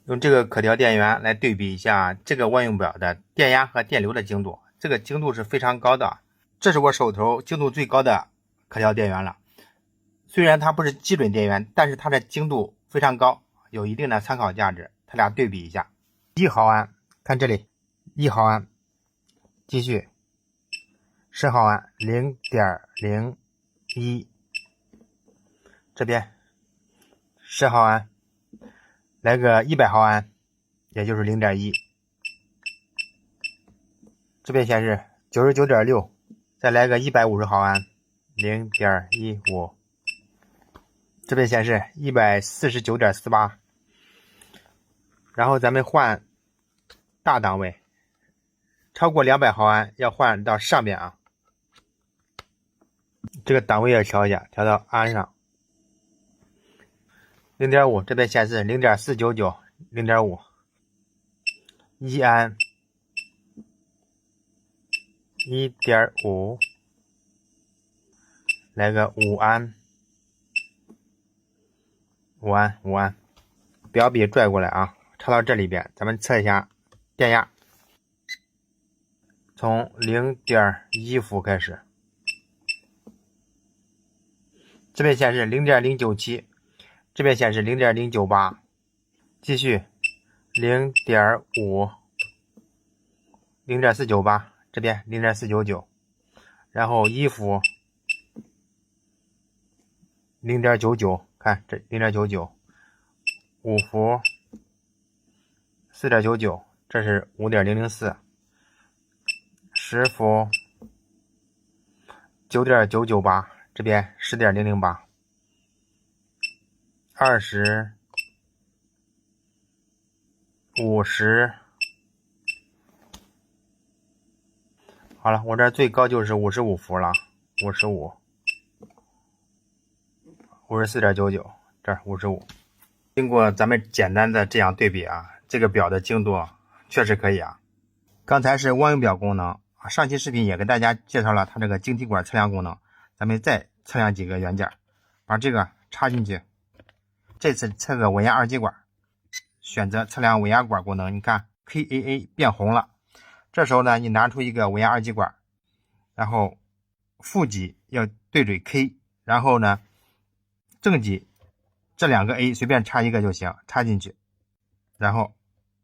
用这个可调电源来对比一下这个万用表的电压和电流的精度，这个精度是非常高的。这是我手头精度最高的可调电源了。虽然它不是基准电源，但是它的精度非常高，有一定的参考价值。它俩对比一下，1毫安，看这里1毫安，继续10毫安 0.01， 这边10毫安，来个100毫安，也就是 0.1， 这边显示 99.6， 再来个150毫安 0.15， 这边显示 149.48。 然后咱们换大档位，超过200毫安要换到上边啊，这个档位要调一下，调到安上。 0.5 这边显示 0.499 0.5， 1安 1.5， 来个5安5安，表笔拽过来啊，插到这里边，咱们测一下电压，从 0.1 伏开始，这边显示 0.097， 这边显示 0.098， 继续 0.5 0.498， 这边 0.499， 然后1伏 0.99， 看这 0.99， 5伏 4.99， 这是 5.004， 10伏 9.998， 这边 10.008， 20 50， 好了，我这最高就是55伏了，55 54.99， 这儿55。经过咱们简单的这样对比啊，这个表的精度确实可以啊。刚才是万用表功能，上期视频也给大家介绍了它这个晶体管测量功能，咱们再测量几个元件，把这个插进去。这次测个稳压二极管，选择测量稳压管功能，你看 KAA 变红了。这时候呢，你拿出一个稳压二极管，然后负极要对准 K， 然后呢正极这两个 A 随便插一个就行，插进去，然后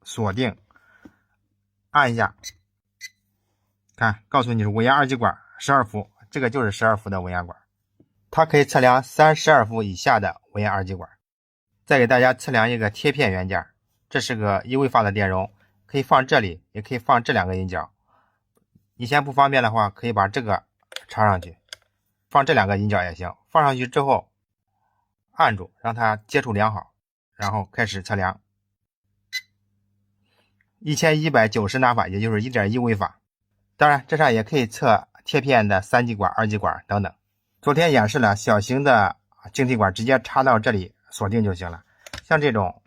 锁定，按一下，看告诉你是稳压二极管12伏，这个就是12伏的稳压管，它可以测量32伏以下的稳压二极管。再给大家测量一个贴片元件，这是个一位发的电容，可以放这里，也可以放这两个引脚。以前不方便的话，可以把这个插上去，放这两个引脚也行。放上去之后按住，让它接触良好，然后开始测量。1190纳法，也就是 1.1 微法。当然这上也可以测贴片的3极管、2极管等等。昨天演示了小型的晶体管直接插到这里锁定就行了。像这种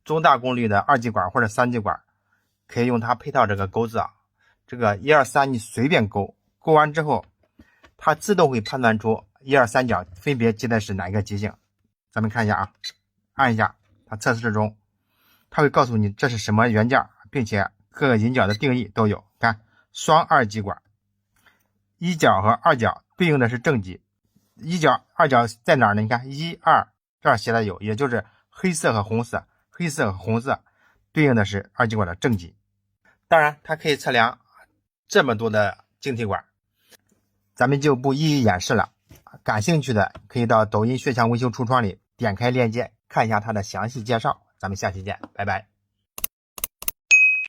中大功率的2极管或者3极管，可以用它配套这个钩子啊，这个1、2、3你随便钩，钩完之后它自动会判断出1、2、3角分别接的是哪一个极性。咱们看一下啊，按一下，它测试中它会告诉你这是什么元件，并且各个引脚的定义都有。看双2极管，1角和2角对应的是正极，1角2角在哪儿呢？你看1、2这儿写的有，也就是黑色和红色，黑色和红色对应的是2极管的正极。当然它可以测量这么多的晶体管，咱们就不一一演示了。感兴趣的可以到抖音血墙维修橱窗里点开链接看一下它的详细介绍。咱们下期见，拜拜。